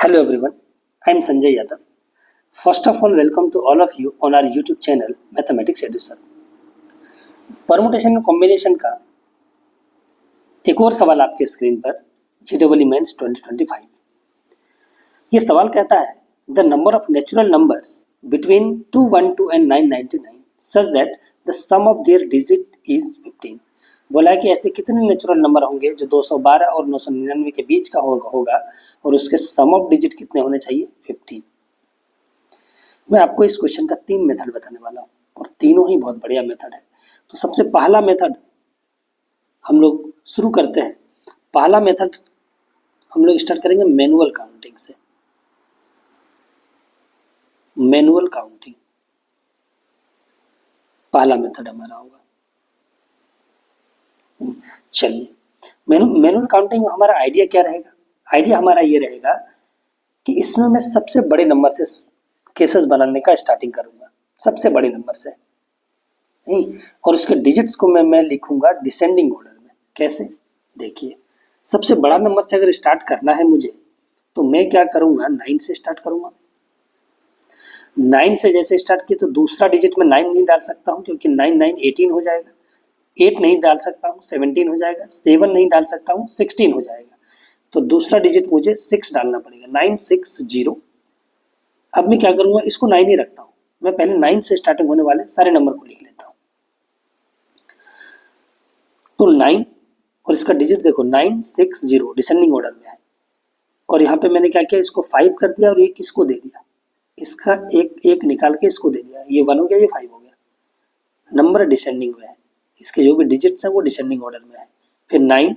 Hello everyone, I am Sanjay Yadav. First of all, welcome to all of you on our YouTube channel Mathematics Education. Permutation combination का एक और सवाल आपके screen पर GEE mains 2025। ये सवाल कहता है the number of natural numbers between 212 and 999 such that the sum of their digit is 15। बोला है कि ऐसे कितने नेचुरल नंबर होंगे जो 212 और 999 के बीच का होगा और उसके सम ऑफ डिजिट कितने होने चाहिए 15। मैं आपको इस क्वेश्चन का 3 मेथड बताने वाला हूँ और तीनों ही बहुत बढ़िया मेथड है। तो सबसे पहला मेथड हम लोग शुरू करते हैं। पहला मेथड हम लोग स्टार्ट करेंगे मैनुअल काउंटिंग से। मैनुअल काउंटिंग पहला मेथड हमारा होगा। चलिए, मैनुअल काउंटिंग में हमारा आइडिया क्या रहेगा? आइडिया हमारा ये रहेगा कि इसमें मैं सबसे बड़े नंबर से केसेस बनाने का स्टार्टिंग करूंगा, सबसे बड़े नंबर से नहीं, और उसके डिजिट्स को मैं लिखूंगा डिसेंडिंग ऑर्डर में। कैसे? देखिए, सबसे बड़ा नंबर से अगर स्टार्ट करना है मुझे तो मैं क्या करूंगा, 9 से स्टार्ट करूंगा। 9 से जैसे स्टार्ट किया तो दूसरा डिजिट में 9 नहीं डाल सकता हूं क्योंकि 9 9 18 हो जाएगा। 8 नहीं डाल सकता हूँ, 17 हो जाएगा। 7 नहीं डाल सकता हूँ, 16 हो जाएगा। तो दूसरा डिजिट मुझे 6 डालना पड़ेगा, 960। अब मैं क्या करूंगा, इसको 9 ही रखता हूँ। मैं पहले 9 से स्टार्टिंग होने वाले सारे नंबर को लिख लेता हूँ। तो 9 और इसका डिजिट देखो 960 डिसेंडिंग ऑर्डर में है। और यहाँ पे मैंने क्या किया, इसको 5 कर दिया और एक इसको दे दिया। इसका एक निकाल के इसको दे दिया। ये 1 हो गया, ये 5 हो गया। नंबर डिसेंडिंग में है, इसके जो भी डिजिट्स हैं वो डिसेंडिंग ऑर्डर में है। फिर 9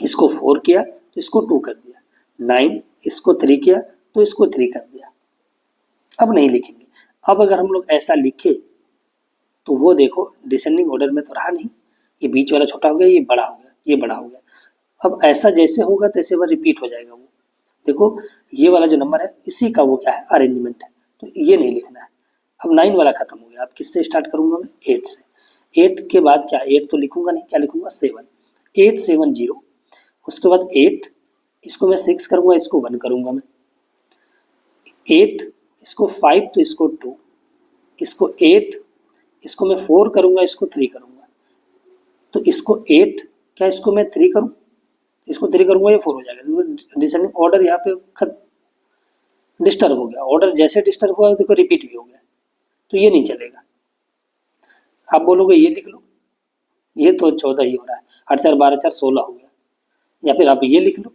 इसको 4 किया तो इसको 2 कर दिया। 9 इसको 3 किया तो इसको 3 कर दिया। अब नहीं लिखेंगे। अब अगर हम लोग ऐसा लिखे तो वो देखो डिसेंडिंग ऑर्डर में तो रहा नहीं, ये बीच वाला छोटा हो गया, ये बड़ा हो गया, ये बड़ा हो गया। अब ऐसा जैसे होगा तैसे वो रिपीट हो जाएगा। वो देखो ये वाला जो नंबर है इसी का वो क्या है, अरेंजमेंट है। तो ये नहीं लिखना है। अब 9 वाला खत्म हो गया। अब किससे स्टार्ट करूंगा मैं? 8 से। 8 के बाद क्या, 8 तो लिखूंगा नहीं, क्या लिखूंगा 7। 870। उसके बाद 8 इसको मैं 6 करूंगा, इसको 1 करूंगा मैं। 8 इसको 5 तो इसको 2, इसको 8 इसको मैं 4 करूंगा, इसको 3 करूंगा। तो इसको 8 क्या इसको मैं 3 करूं, इसको 3 करूंगा, ये 4 हो जाएगा। डिसेंडिंग ऑर्डर यहाँ पे डिस्टर्ब हो गया। ऑर्डर जैसे डिस्टर्ब हुआ देखो रिपीट भी हो गया। तो ये नहीं चलेगा। आप बोलोगे ये लिख लो, ये तो 14 ही हो रहा है। 8 4 12 4 16 हो गया। या फिर आप ये लिख लो,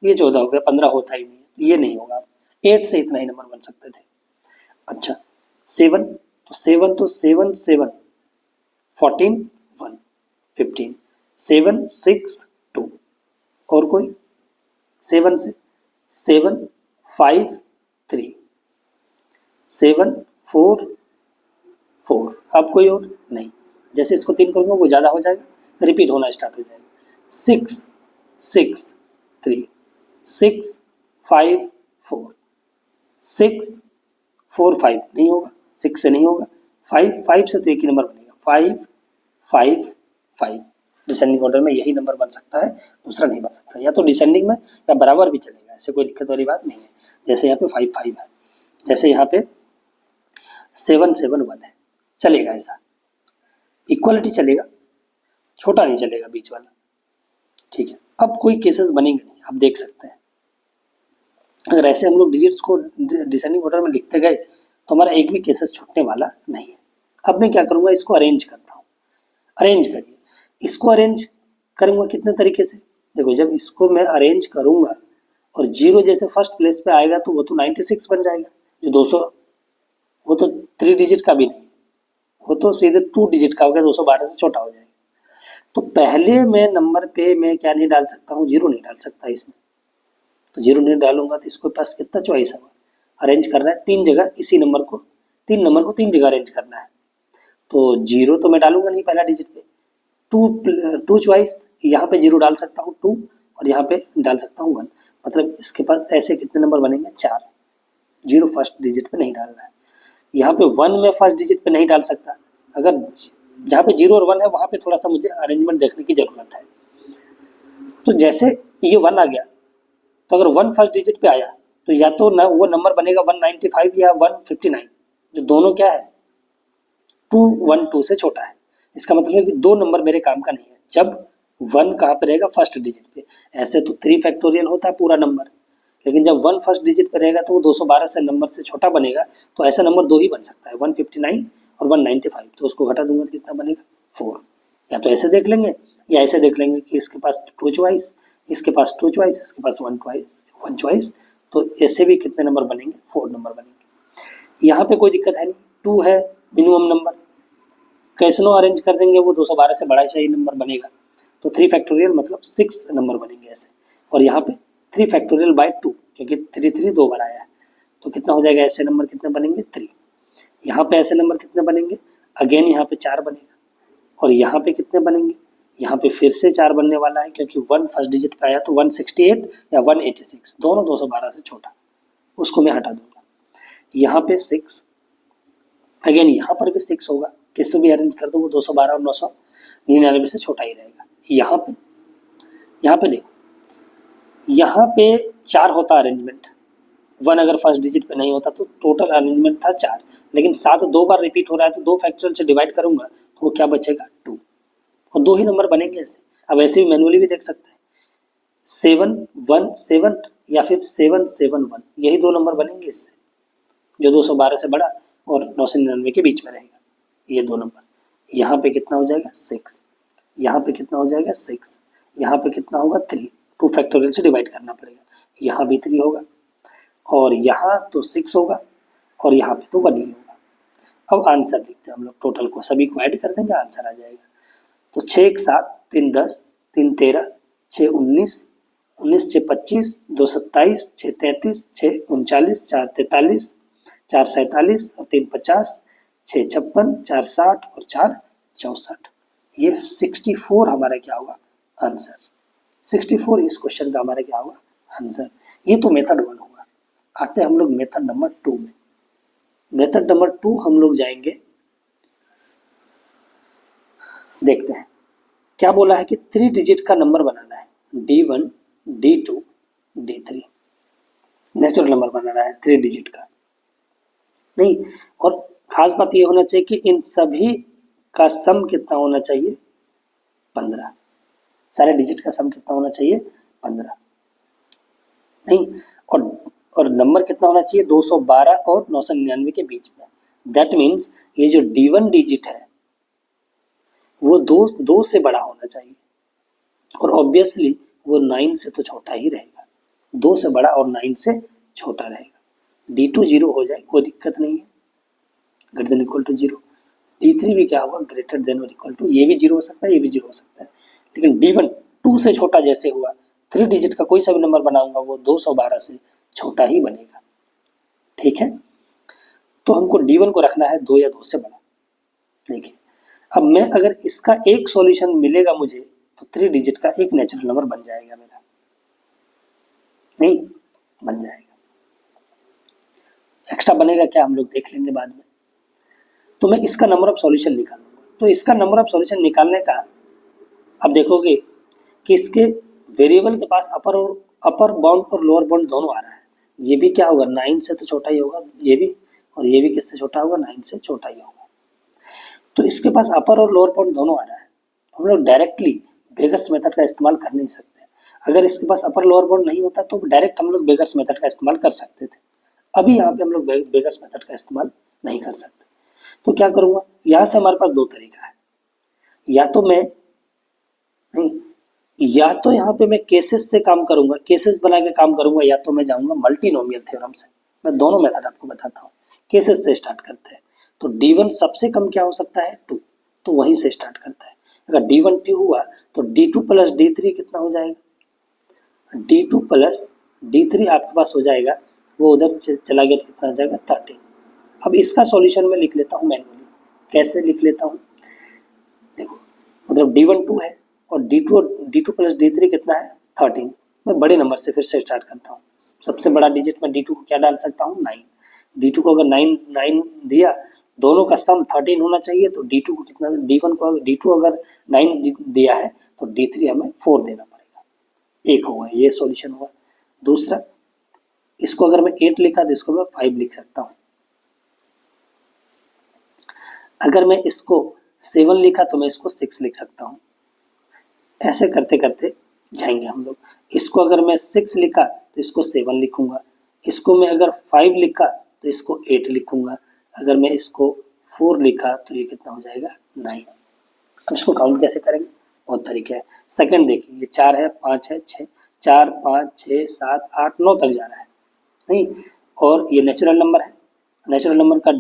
ये 14 हो गया, 15 होता ही नहीं। तो ये नहीं होगा। 8 से इतना ही नंबर बन सकते थे। अच्छा 7 तो 7 तो 7 7 14 1 15 7 6 2 और कोई 7 से 7 5 3 7 4 4। अब कोई और नहीं। जैसे इसको 3 करूंगा वो ज़्यादा हो जाएगा, रिपीट होना स्टार्ट हो जाएगा। 6 6 3 6 5 4 6 4 5 नहीं होगा, 6 से नहीं होगा। 5 से तो एक ही नंबर बनेगा, 5 5 5। डिसेंडिंग ऑर्डर में यही नंबर बन सकता है, दूसरा नहीं बन सकता। या तो डिसेंडिंग में या बराबर भी चलेगा, ऐसे कोई दिक्कत वाली बात नहीं है। जैसे यहाँ पे 5 5 है, जैसे यहाँ पे 7 7 1 है, चलेगा ऐसा। इक्वलिटी चलेगा, छोटा नहीं चलेगा बीच वाला। ठीक है, अब कोई केसेस बनेंगे नहीं, आप देख सकते हैं। अगर ऐसे हम लोग डिजिट्स को डिसेंडिंग ऑर्डर में लिखते गए तो हमारा एक भी केसेस छूटने वाला नहीं है। अब मैं क्या करूँगा, इसको अरेंज करता हूँ। अरेंज करिए। इसको अरेंज करूँगा कितने तरीके से? देखो, जब इसको मैं अरेंज करूँगा और 0 जैसे फर्स्ट प्लेस पे आएगा तो वो तो 96 बन जाएगा। जो 200 वो तो 3 डिजिट का भी नहीं, वो तो सीधे 2 डिजिट का हो गया, 212 से छोटा हो जाएगा। तो पहले मैं नंबर पे मैं क्या नहीं डाल सकता हूँ, 0 नहीं डाल सकता इसमें। तो 0 नहीं डालूंगा तो इसको पास कितना चॉइस है, अरेंज करना है 3 जगह। इसी नंबर को 3 नंबर को 3 जगह अरेंज करना है। तो 0 तो मैं डालूंगा नहीं पहला डिजिट पे। 2 चॉइस, यहाँ पे 0 डाल सकता हूँ 2 और यहाँ पे डाल सकता हूँ 1। मतलब इसके पास ऐसे कितने नंबर बनेंगे, 4। 0 फर्स्ट डिजिट पे नहीं डालना है। यहाँ पे 1 में फर्स्ट डिजिट पे नहीं डाल सकता। अगर जहाँ पे 0 और 1 है वहाँ पे थोड़ा सा मुझे अरेंजमेंट देखने की ज़रूरत है। तो जैसे ये 1 आ गया तो अगर 1 फर्स्ट डिजिट पे आया तो या तो ना वो नंबर बनेगा 195 या 159, जो दोनों क्या है 212 से छोटा है। इसका मतलब है कि दो नंबर मेरे काम का नहीं है जब 1 कहाँ पे रहेगा फर्स्ट डिजिट पे। ऐसे तो 3 फैक्टोरियल होता है पूरा नंबर, लेकिन जब 1 फर्स्ट डिजिट पे रहेगा तो वो 212 से नंबर से छोटा बनेगा, तो ऐसा नंबर दो ही बन सकता है 159 और 195, तो उसको घटा दूंगा तो कितना बनेगा 4। या तो ऐसे देख लेंगे या ऐसे देख लेंगे कि इसके पास 2 चॉइस, इसके पास 2 चॉइस, इसके पास 1 चॉइस, तो ऐसे भी कितने नंबर बनेंगे 4 नंबर बनेंगे। यहाँ पे कोई दिक्कत है नहीं, 2 है मिनिमम नंबर, कैसनो अरेंज कर देंगे वो 212 से बड़ा सही नंबर बनेगा, तो 3 फैक्टोरियल मतलब 6 नंबर बनेंगे ऐसे। और यहाँ पे 3 फैक्टोरियल बाय 2, क्योंकि 3 दो बार आया है, तो कितना हो जाएगा ऐसे नंबर कितने बनेंगे 3। यहाँ पे ऐसे नंबर कितने बनेंगे, अगेन यहाँ पे 4 बनेगा, और यहाँ पे कितने बनेंगे, यहाँ पे फिर से 4 बनने वाला है, क्योंकि 1 फर्स्ट डिजिट पे आया तो 168 या 186, दोनों 212 से छोटा, उसको मैं हटा दूंगा। यहाँ पे 6, अगेन यहाँ पर भी 6 होगा, किससे भी अरेंज कर दो वो 212 और 999 से छोटा ही रहेगा। यहाँ पे देखो, यहाँ पे 4 होता अरेंजमेंट, 1 अगर फर्स्ट डिजिट पे नहीं होता तो टोटल अरेंजमेंट था 4, लेकिन 7 दो बार रिपीट हो रहा है तो 2 फैक्टोरियल से डिवाइड करूंगा तो वो क्या बचेगा 2, और 2 ही नंबर बनेंगे ऐसे। अब ऐसे भी मैनुअली भी देख सकते हैं, 717 या फिर 771, यही 2 नंबर बनेंगे इससे, जो 212 से बड़ा और 999 के बीच में रहेगा, ये 2 नंबर। यहाँ पे कितना हो जाएगा 6, यहाँ पे कितना हो जाएगा 6, यहाँ पे कितना होगा 3, 2 फैक्टोरियल से डिवाइड करना पड़ेगा, यहाँ भी 3 होगा, और यहाँ तो 6 होगा, और यहाँ पे तो 1 ही होगा। अब आंसर लिखते हैं हम लोग, टोटल को सभी को ऐड कर देंगे, आंसर आ जाएगा। तो 6 1 7, 3 10, 3 13, 6 19, 19 6 25, 2 27, 6 33, 6 39, 4 43, 4 47 और 3 50, 6 56, 4 60 और 4 64, ये 64 हमारा क्या होगा आंसर। 64 इस क्वेश्चन का हमारा क्या होगा आंसर। ये तो मेथड 1 होगा। आते हैं हम लोग मेथड नंबर 2 में। मेथड नंबर 2 हम लोग जाएंगे, देखते हैं क्या बोला है कि 3 डिजिट का नंबर बनाना है, D1 D2 D3, natural number बनाना है 3 डिजिट का नहीं। और खास बात ये होना चाहिए कि इन सभी का सम कितना होना चाहिए 15, सारे डिजिट का सम कितना होना चाहिए 15 नहीं, और नंबर कितना होना चाहिए 212 और 999 के बीच में। दैट मीन्स ये जो D1 डिजिट है वो 2 से बड़ा होना चाहिए, और ऑब्वियसली वो 9 से तो छोटा ही रहेगा, 2 से बड़ा और 9 से छोटा रहेगा। D2 0 हो जाए कोई दिक्कत नहीं है, greater than equal to 0। D3 भी क्या होगा ग्रेटर देन और इक्वल टू, ये भी 0 हो सकता है, ये भी 0 हो सकता है, लेकिन D1 2 से छोटा जैसे हुआ, 3 डिजिट का कोई सा भी नंबर बनाऊंगा वो 212 से छोटा ही बनेगा। ठीक है, तो हमको D1 को रखना है 2 या 2 से बड़ा। देखिए अब मैं अगर इसका एक सॉल्यूशन मिलेगा मुझे तो 3 डिजिट का एक नेचुरल नंबर बन जाएगा मेरा, नहीं बन जाएगा। एक्स्ट्रा बनेगा क्या हम लोग देख लेंगे बाद में। तो मैं इसका नंबर ऑफ सॉल्यूशन निकालूंगा, तो इसका नंबर ऑफ सॉल्यूशन निकालने का अब देखोगे कि इसके वेरिएबल के पास अपर बाउंड और लोअर बाउंड दोनों आ रहा है। ये भी क्या होगा 9 से तो छोटा ही होगा, ये भी, और ये भी किससे छोटा होगा 9 से छोटा ही होगा। तो इसके पास अपर और लोअर बाउंड दोनों आ रहा है, हम लोग डायरेक्टली बेगर्स मेथड का इस्तेमाल कर नहीं सकते। अगर इसके पास अपर लोअर बाउंड नहीं होता तो डायरेक्ट हम लोग बेगर्स मेथड का इस्तेमाल कर सकते थे। अभी यहाँ पे हम लोग बेगर्स मेथड का इस्तेमाल नहीं कर सकते। तो क्या करूँगा, यहाँ से हमारे पास 2 तरीका है, या तो मैं नहीं, या तो यहाँ पे मैं केसेस से काम करूंगा, केसेस बना के काम करूंगा, या तो मैं जाऊंगा मल्टीनोमियल थ्योरम से। मैं दोनों मेथड आपको बताता हूँ। केसेस से स्टार्ट करते हैं, तो D1 सबसे कम क्या हो सकता है 2, तो वहीं से स्टार्ट करता है। अगर D1 2 हुआ तो D2 प्लस D3 कितना हो जाएगा, D2 प्लस D3 आपके पास हो जाएगा, वो उधर चला गया तो कितना हो जाएगा 13। अब इसका सॉल्यूशन मैं लिख लेता हूँ मैनुअली। कैसे लिख लेता हूँ, देखो मतलब D1 2 है और D2 प्लस D3 कितना है 13। मैं बड़े नंबर से फिर से स्टार्ट करता हूँ। सबसे बड़ा डिजिट में D2 को क्या डाल सकता हूँ 9। D2 को अगर 9 दिया, दोनों का सम 13 होना चाहिए, तो D2 को कितना, D1 को D2 अगर 9 दिया है तो D3 हमें 4 देना पड़ेगा। एक होगा ये सॉल्यूशन हुआ। दूसरा, इसको अगर मैं 8 लिखा तो इसको मैं 5 लिख सकता हूँ। अगर मैं इसको 7 लिखा तो मैं इसको 6 लिख सकता हूँ। ऐसे करते करते जाएंगे हम लोग। इसको अगर मैं 6 लिखा तो इसको 7 लिखूंगा, इसको मैं अगर 5 लिखा तो इसको 8 लिखूंगा, अगर मैं इसको 4 लिखा तो ये कितना हो जाएगा 9। अब इसको काउंट कैसे करेंगे, बहुत तरीके है। सेकंड देखिए, ये 4 है, 5 है, 6, 4 5 6 7 8 9 तक जा रहा है नहीं, और ये नेचुरल नंबर है। नेचुरल नंबर का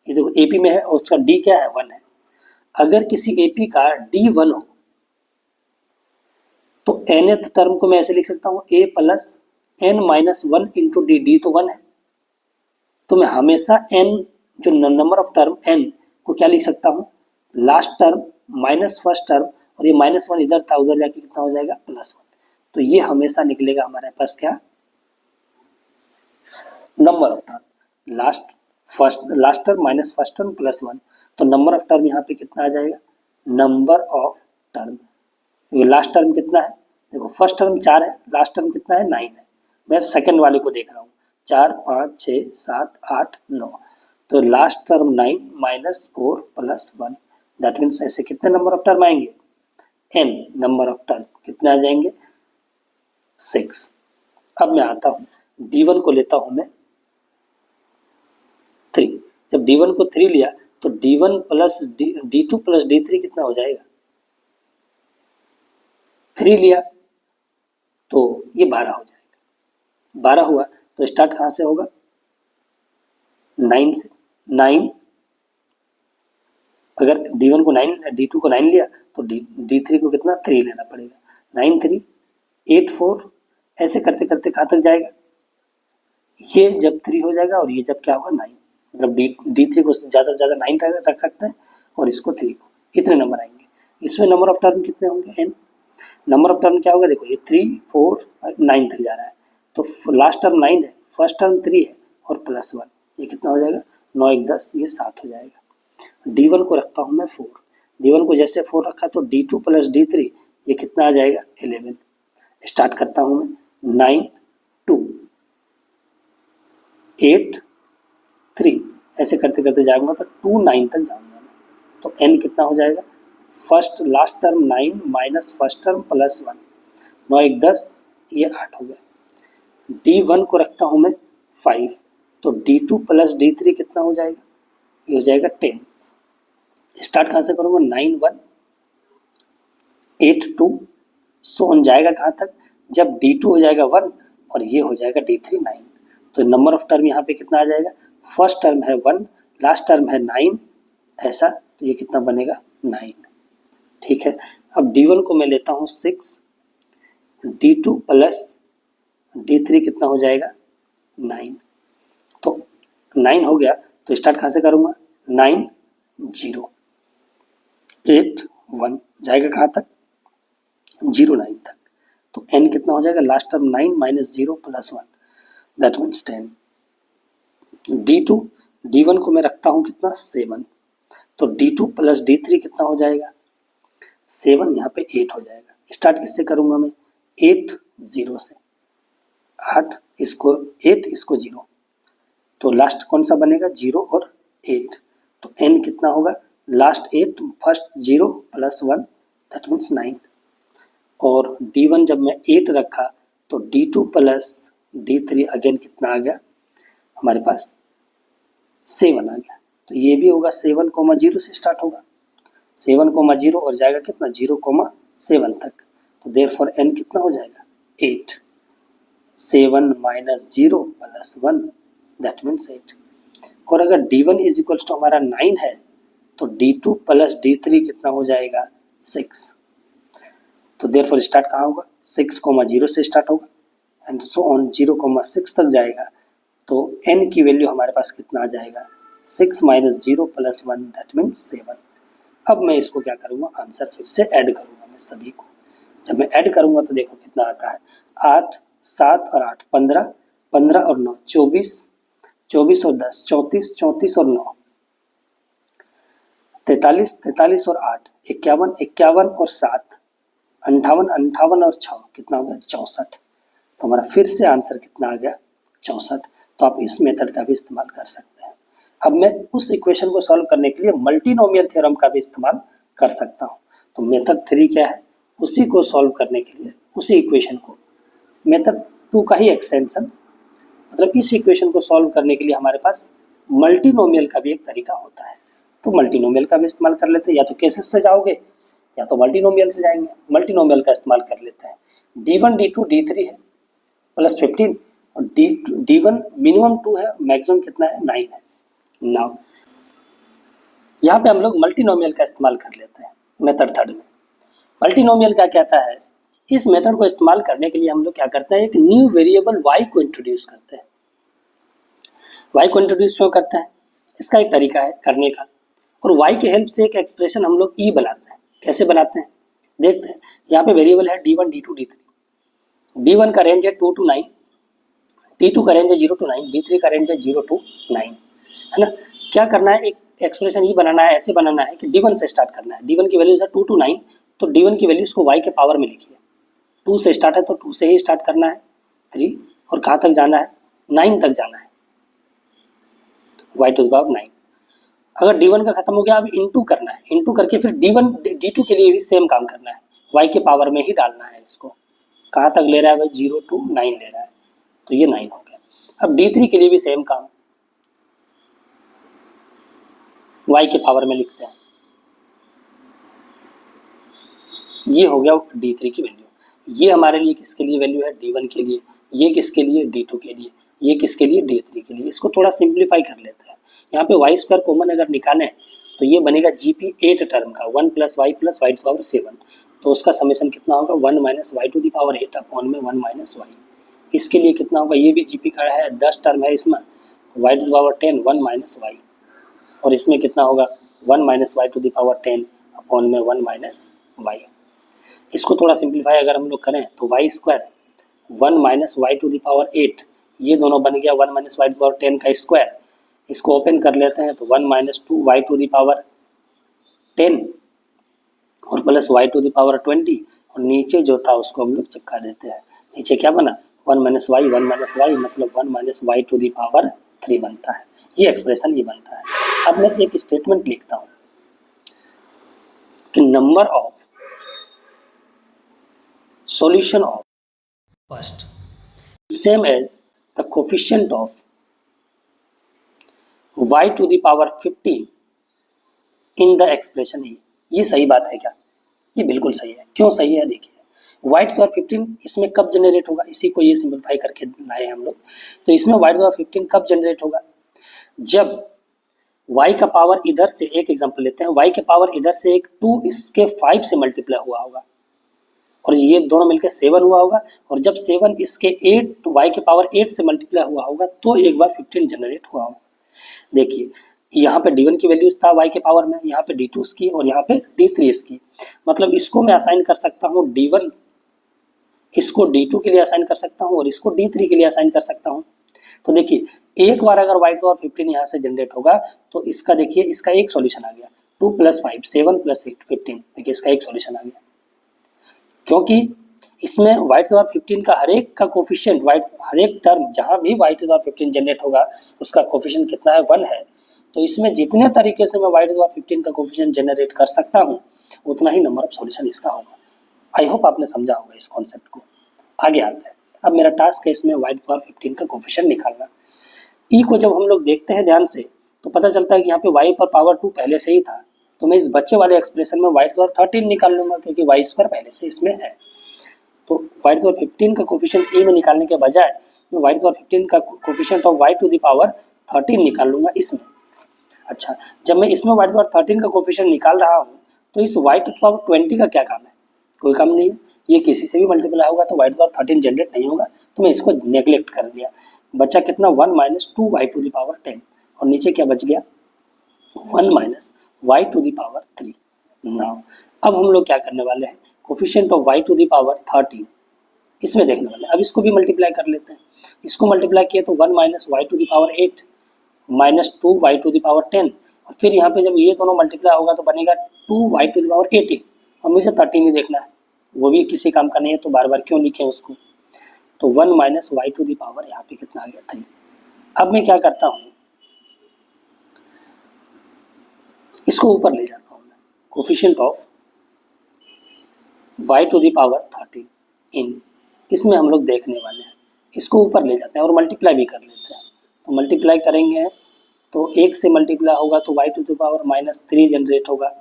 ये देखो एपी में है और उसका डी क्या है 1 है। अगर किसी एपी का डी 1 हो तो nth टर्म को मैं ऐसे लिख सकता हूँ a plus n minus 1 into D, D तो 1 है, तो मैं हमेशा n जो नंबर ऑफ टर्म n को क्या लिख सकता हूँ, last term minus first term, और ये -1 इधर था, उधर जाके कितना हो जाएगा +1। तो ये हमेशा निकलेगा हमारे पास क्या, number of term, last term minus first term +1। तो नंबर ऑफ टर्म यहाँ पे कितना आ जाएगा, नंबर ऑफ टर्म। ये लास्ट टर्म कितना है, देखो फर्स्ट टर्म 4 है, लास्ट टर्म कितना है 9 है। मैं सेकंड वाले को देख रहा हूँ, 4 5 6 7 8 9, तो last term 9 minus 4 plus 1, that means ऐसे कितने नंबर ऑफ टर्म आएंगे, n नंबर ऑफ टर्म कितने आ जाएंगे 6। अब मैं आता हूँ d1 को लेता हूँ मैं 3। जब d1 को 3 लिया तो d1 plus d2 plus d3 कितना हो जाएगा, 3 लिया तो ये 12 हो जाएगा। 12 हुआ तो स्टार्ट कहाँ से होगा, 9 से। 9, अगर d1 को 9, d2 को 9 लिया तो d3 को कितना 3 लेना पड़ेगा। 9 3 8 4, ऐसे करते करते कहाँ तक जाएगा, ये जब 3 हो जाएगा और ये जब क्या होगा 9, मतलब d3 को ज़्यादा से ज़्यादा 9 रख सकते हैं और इसको 3 को, इतने नंबर आएंगे। इसमें नंबर ऑफ टर्म कितने होंगे, n। नंबर ऑफ टर्म क्या होगा, देखो ये 3 4 9 तक जा रहा है, तो लास्ट टर्म 9 है, फर्स्ट टर्म 3 है और +1, ये कितना हो जाएगा 9 1 10, ये 7 हो जाएगा। d1 को रखता हूँ मैं 4, d1 को जैसे 4 रखा तो d2 प्लस d3 ये कितना आ जाएगा 11। स्टार्ट करता हूँ मैं 9 2 8 3, ऐसे करते करते जाऊंगा तो 2 9 तक जाऊंगा मैं, तो n कितना हो जाएगा, first last term 9 minus first term +1, 9 1 10, ये 8 हो गया। d1 को रखता हूँ मैं 5, तो d2 प्लस d3 कितना हो जाएगा, ये हो जाएगा 10। स्टार्ट कहाँ से करूँगा, 9 1 8 2, सो ऑन जाएगा कहाँ तक, जब d2 हो जाएगा 1 और ये हो जाएगा d3 9, तो नंबर ऑफ टर्म यहाँ पे कितना आ जाएगा, फर्स्ट टर्म है 1, लास्ट टर्म है 9, ऐसा, तो ये कितना बनेगा 9। ठीक है, अब d1 को मैं लेता हूँ 6, d2 प्लस d3 कितना हो जाएगा 9, तो 9 हो गया तो स्टार्ट कहाँ से करूँगा, 9 0 8 1, जाएगा कहाँ तक 0 9 तक, तो n कितना हो जाएगा, last term 9 minus 0 plus 1, that means 10। d2 d1 को मैं रखता हूँ कितना 7, तो d2 प्लस d3 कितना हो जाएगा 7, यहाँ पे 8 हो जाएगा। स्टार्ट किससे करूँगा मैं, 8 0 से, 8 इसको 8 इसको 0, तो लास्ट कौन सा बनेगा 0 और 8, तो n कितना होगा, last 8 first 0 plus 1, that means 9, और d1 जब मैं 8 रखा तो d2 प्लस d3 अगेन कितना आ गया हमारे पास 7 आ गया, तो ये भी होगा 7,0 से स्टार्ट होगा, 7,0 और जाएगा कितना 0,7 तक, तो देयरफॉर n कितना हो जाएगा 8, 7 माइनस 0 प्लस 1, दैट मीन्स 8। और अगर d1 इज इक्वल्स टू हमारा 9 है तो d2 प्लस d3 कितना हो जाएगा 6, तो देयरफॉर स्टार्ट कहाँ होगा 6,0 से स्टार्ट होगा एंड सो ऑन 0,6 तक जाएगा, तो n की वैल्यू हमारे पास कितना आ जाएगा 6 माइनस 0 प्लस 1, दैट मीन्स 7। अब मैं इसको क्या करूँगा, आंसर फिर से ऐड करूँगा मैं सभी को। जब मैं ऐड करूँगा तो देखो कितना आता है, 8 7 और 8 15, 15 और 9 24, 24 और 10 34, 34 और 9 43, 43 और 8 51, 51 और 7 58, 58 और 6 कितना हो गया 64, तो हमारा फिर से आंसर कितना आ गया 64। तो आप इस मेथड का भी इस्तेमाल कर सकते हैं। अब मैं उस इक्वेशन को सॉल्व करने के लिए मल्टीनोमियल थ्योरम का भी इस्तेमाल कर सकता हूँ। तो मेथड 3 क्या है, उसी को सॉल्व करने के लिए उसी इक्वेशन को मेथड 2 का ही एक्सटेंशन, मतलब इस इक्वेशन को सॉल्व करने के लिए हमारे पास मल्टीनोमियल का भी एक तरीका होता है। तो मल्टीनोमियल का भी इस्तेमाल कर लेते हैं, या तो केसेस से जाओगे या तो मल्टीनोमियल से जाएंगे। मल्टीनोमियल का इस्तेमाल कर लेते हैं। d1 d2 d3 है प्लस 15 और d1 मिनिमम 2 है, मैक्सिमम कितना है 9 है। नाउ यहाँ पे हम लोग मल्टीनोमियल का इस्तेमाल कर लेते हैं मेथड 3 में। मल्टीनोमियल क्या कहता है, इस मेथड को इस्तेमाल करने के लिए हम लोग क्या करते हैं, एक न्यू वेरिएबल y को इंट्रोड्यूस करते हैं। y को इंट्रोड्यूस क्यों करते हैं, इसका एक तरीका है करने का, और y की हेल्प से एक एक्सप्रेशन हम लोग e बनाते हैं। कैसे बनाते हैं देखते हैं। यहाँ पे वेरिएबल है d1 d2 d3। d1 का रेंज है 2 to 9, d2 का रेंज है 0 to 9, d3 का रेंज है 0 to 9, है ना। क्या करना है, एक एक्सप्रेशन ई बनाना है, ऐसे बनाना है कि d1 से स्टार्ट करना है। d1 की वैल्यू है 2 to 9, तो d1 की वैल्यू इसको y के पावर में लिखिए। 2 से स्टार्ट है तो 2 से ही स्टार्ट करना है, 3, और कहाँ तक जाना है 9 तक जाना है, y टू द पावर 9। अगर d1 का खत्म हो गया, अब इंटू करना है, इंटू करके फिर d1 d2 के लिए भी सेम काम करना है, y के पावर में ही डालना है। इसको कहाँ तक ले रहा है भाई, 0 to 9 ले रहा है, तो ये 9 हो गया। अब d3 के लिए भी सेम काम, y के पावर में लिखते हैं, ये हो गया d3 की वैल्यू। ये हमारे लिए किसके लिए वैल्यू है, d1 के लिए, ये किसके लिए d2 के लिए, ये किसके लिए d3 के लिए। इसको थोड़ा सिंप्लीफाई कर लेते हैं। यहाँ पे वाई स्क्वायर कॉमन अगर निकालें तो ये बनेगा जीपी 8 टर्म का 1 + y + y टू पावर 7, तो उसका समेशन कितना होगा 1 - y to the power 8 upon में 1 - y। इसके लिए कितना होगा, ये भी जीपी का है, 10 टर्म है इसमें, तो y to the power 10 1 - y, और इसमें कितना होगा 1 - y to the power 10 upon में 1 - y। इसको थोड़ा सिंप्लीफाई अगर हम लोग करें तो Y square 1 - y to the power 8, ये दोनों बन गया 1 - y टू द पावर 10 का स्क्वायर। इसको ओपन कर लेते हैं तो 1 - 2y टू द पावर 10 और plus y to the power 20, और नीचे जो था उसको हम लोग चिपका देते हैं। नीचे क्या बना 1 - y 1 - y मतलब 1 - y टू द पावर 3 बनता है। ये एक्सप्रेशन ये बनता है। अब मैं एक स्टेटमेंट लिखता हूँ कि number of solution of first same as the coefficient of y to the power 15 in the expression A। ये सही बात है क्या, ये बिल्कुल सही है। क्यों सही है देखिए, y to the power 15 इसमें कब जनरेट होगा, इसी को ये सिंपलीफाई करके लाए हम लोग। तो इसमें y to the power 15 कब जनरेट होगा, जब y का पावर इधर से, एक एग्जांपल लेते हैं, y के पावर इधर से एक 2 इसके 5 से मल्टीप्लाई हुआ होगा, और ये दोनों मिलकर 7 हुआ होगा, और जब 7 इसके 8 y के पावर 8 से मल्टीप्लाई हुआ होगा तो एक बार 15 जनरेट हुआ होगा। देखिए यहाँ पे d1 की वैल्यूज था y के पावर में, यहाँ पे d2 की और यहाँ पे d3 की, मतलब इसको मैं असाइन कर सकता हूँ d1, इसको d2 के लिए असाइन कर सकता हूँ और इसको d3 के लिए असाइन कर सकता हूँ। तो देखिए एक बार अगर y to the power 15 यहाँ से जनरेट होगा तो इसका देखिए, इसका एक सॉल्यूशन आ गया, 2 + 5 7 + 8 15, देखिए इसका एक सॉल्यूशन आ गया, क्योंकि इसमें y to the power 15 का हर एक का कोफिशिएंट, हर एक टर्म जहाँ भी y to the power 15 generate होगा उसका कोफिशिएंट कितना है 1 है। तो इसमें जितने तरीके से मैं y to the power 15 का कोफिशिएंट जनरेट कर सकता हूँ उतना ही नंबर ऑफ सॉल्यूशन इसका होगा। आई होप आपने समझा होगा इस कॉन्सेप्ट को। आगे आते हैं, अब मेरा टास्क है इसमें y to the power 15 का कोफिशिएंट निकालना। ई को जब हम लोग देखते हैं ध्यान से तो पता चलता है कि यहाँ पे y पर पावर 2 पहले से ही था, तो मैं इस बच्चे वाले एक्सप्रेशन में y to the power 13 निकाल लूंगा क्योंकि y स्क्वायर पहले से इसमें है। तो y to the power 15 का कोफिशिएंट e में निकालने के बजाय मैं y to the power 15 का coefficient of y to the power 13 निकाल लूंगा इसमें। अच्छा, जब मैं इसमें y to the power 13 का कोफिशिएंट निकाल रहा हूँ तो इस y to the power 20 का क्या काम है, कोई काम नहीं है, ये किसी से भी मल्टीप्लाई होगा तो y to the power 13 generate नहीं होगा, तो मैं इसको नेग्लेक्ट कर दिया। बचा कितना 1 - 2y to the power 10, और नीचे क्या बच गया 1 - y to the power 3। Now अब हम लोग क्या करने वाले हैं, coefficient of y to the power 13 इसमें देखने वाले हैं। अब इसको भी मल्टीप्लाई कर लेते हैं, इसको मल्टीप्लाई किया तो 1 - y to the power 8 - 2y to the power 10, और फिर यहाँ पे जब ये दोनों मल्टीप्लाई होगा तो बनेगा 2y to the power 18, और मुझे 13 ही देखना है, वो भी किसी काम का नहीं है तो बार बार क्यों लिखें उसको। तो 1 minus Y to the power यहाँ पे कितना आ गया 3। अब मैं क्या करता हूँ, इसको ऊपर ले जाता हूँ मैं, coefficient of Y to the power 13 in, इसमें हम लोग देखने वाले हैं, इसको ऊपर ले जाते हैं और मल्टीप्लाई भी कर लेते हैं। तो मल्टीप्लाई करेंगे तो 1 से मल्टीप्लाई होगा तो y to the power -3 generate होगा,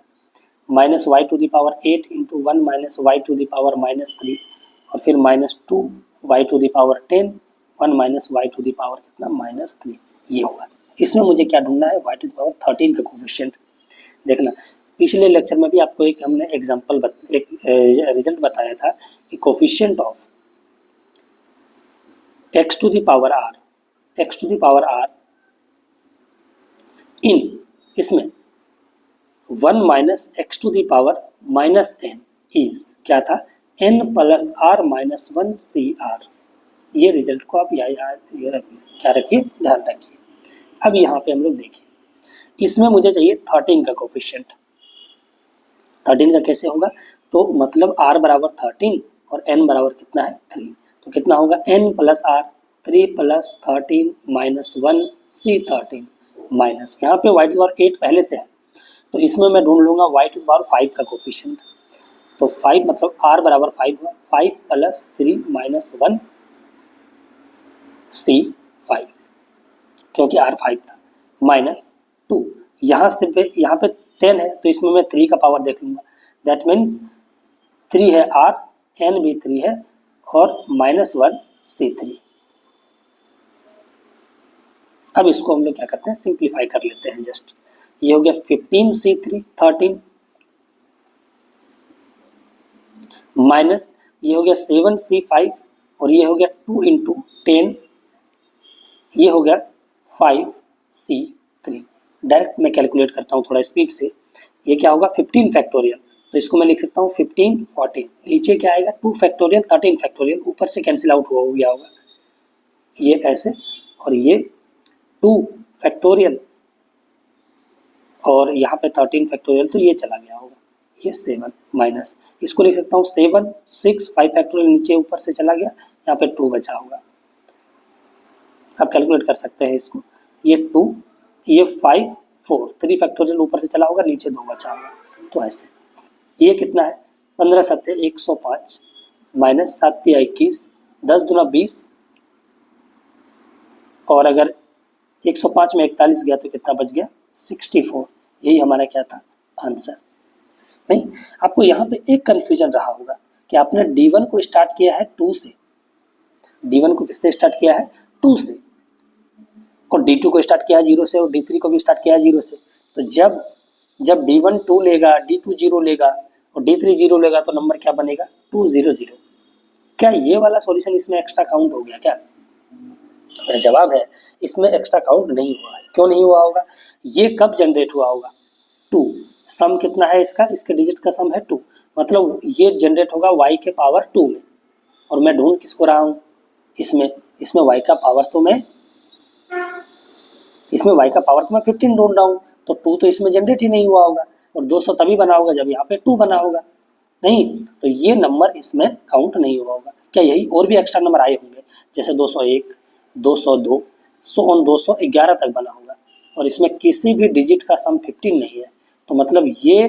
minus Y to the power 8 into 1 minus Y to the power -3 और फिर -2 y to the power 10, 1 minus Y to the power कितना -3, ये होगा। इसमें मुझे क्या ढूंढना है, वाई टू दी पावर 13 का कोफिशिएंट। देखना पिछले लेक्चर में भी आपको एक हमने एग्जांपल एक रिजल्ट बताया था कि coefficient of x to the power r in, इसमें 1 minus x to the power -n is क्या था, n plus r minus 1 CR। ये रिजल्ट को आप क्या रखिए, ध्यान रखिए। अब यहाँ पे हम लोग देखिए, इसमें मुझे चाहिए 13 का कोफिशिएंट। 13 का कैसे होगा, तो मतलब r बराबर 13 और n बराबर कितना है 3, तो कितना होगा n plus r, 3 plus 13 minus 1 C13 minus, यहाँ पे y टू पावर 8 पहले से है तो इसमें मैं ढूंढ लूँगा y टू पावर 5 का कोफिशिएंट। तो 5 मतलब r बराबर 5 हुआ, 5 प्लस 3 माइनस 1 C5 क्योंकि r 5 था, माइनस 2, यहाँ पे 10 है तो इसमें मैं 3 का पावर देख लूँगा, दैट मीन्स 3 है r, n भी 3 है और -1 C3। अब इसको हम लोग क्या करते हैं, सिंप्लीफाई कर लेते हैं जस्ट। ये हो गया 15 C3 13 माइनस ये हो गया 7 C5 और ये हो गया 2 इंटू 10, ये हो गया 5 C3। डायरेक्ट मैं कैलकुलेट करता हूँ थोड़ा स्पीड से, ये क्या होगा 15 फैक्टोरियल, तो इसको मैं लिख सकता हूँ 15 14, नीचे क्या आएगा 2 फैक्टोरियल 13 फैक्टोरियल, ऊपर से कैंसिल आउट हो गया होगा ये ऐसे, और ये 2 फैक्टोरियल और यहाँ पे 13 फैक्टोरियल तो ये चला गया होगा, ये 7 माइनस, इसको लिख सकता हूँ 7 6 5 फैक्टोरियल नीचे ऊपर से चला गया, यहाँ पे 2 बचा होगा। आप कैलकुलेट कर सकते हैं इसको, ये 2 ये 5 4 3 फैक्टोरियल ऊपर से चला होगा, नीचे 2 बचा होगा, तो ऐसे ये कितना है 15 7 105 माइनस 7 21 10 दूना 20 और अगर 105 में 41 गया तो कितना बच गया 64। यही हमारा क्या था आंसर। नहीं, आपको यहाँ पे एक कंफ्यूजन रहा होगा कि आपने D1 को स्टार्ट किया है 2 से, D1 को किससे स्टार्ट किया है 2 से, और D2 को स्टार्ट किया है 0 से और D3 को भी स्टार्ट किया है 0 से। तो जब D1 2 लेगा, D2 0 लेगा और D3 0 लेगा तो नंबर क्या बनेगा 2 0 0। क्या ये वाला सॉल्यूशन इसमें एक्स्ट्रा काउंट हो गया क्या? मेरा जवाब है इसमें एक्स्ट्रा काउंट नहीं हुआ है। क्यों नहीं हुआ होगा? ये कब जनरेट हुआ होगा 2, सम कितना है इसका, इसके डिजिट का सम है 2, मतलब ये जनरेट होगा y के पावर 2 में, और मैं ढूंढ किसको रहा हूँ इसमें y का पावर तो मैं इसमें y का पावर तो मैं 15 ढूंढ रहा हूँ, तो 2 तो इसमें जनरेट ही नहीं हुआ होगा, और 200 तभी बना होगा जब यहाँ पे 2 बना होगा, नहीं तो ये नंबर इसमें काउंट नहीं हुआ होगा। क्या यही और भी एक्स्ट्रा नंबर आए होंगे जैसे 201 202 211 तक बना होगा, और इसमें किसी भी डिजिट का सम 15 नहीं है, तो मतलब ये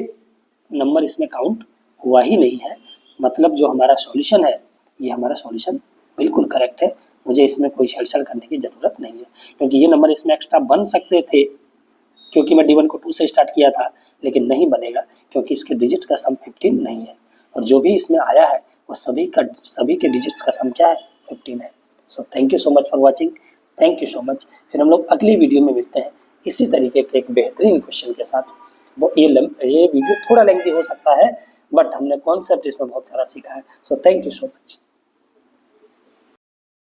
नंबर इसमें काउंट हुआ ही नहीं है। मतलब जो हमारा सॉल्यूशन है ये हमारा सॉल्यूशन बिल्कुल करेक्ट है, मुझे इसमें कोई छेड़छाड़ करने की ज़रूरत नहीं है, क्योंकि ये नंबर इसमें एक्स्ट्रा बन सकते थे क्योंकि मैं D1 को 2 से स्टार्ट किया था, लेकिन नहीं बनेगा क्योंकि इसके डिजिट का सम 15 नहीं है, और जो भी इसमें आया है वो सभी के डिजिट्स का सम क्या है 15 है। So thank you so much for watching, thank you so much. फिर हम लोग अगली वीडियो में मिलते हैं इसी तरीके के एक बेहतरीन क्वेश्चन के साथ। वो ये वीडियो थोड़ा लेंथी हो सकता है बट हमने कॉन्सेप्ट इसमें बहुत सारा सीखा है। So thank you so much.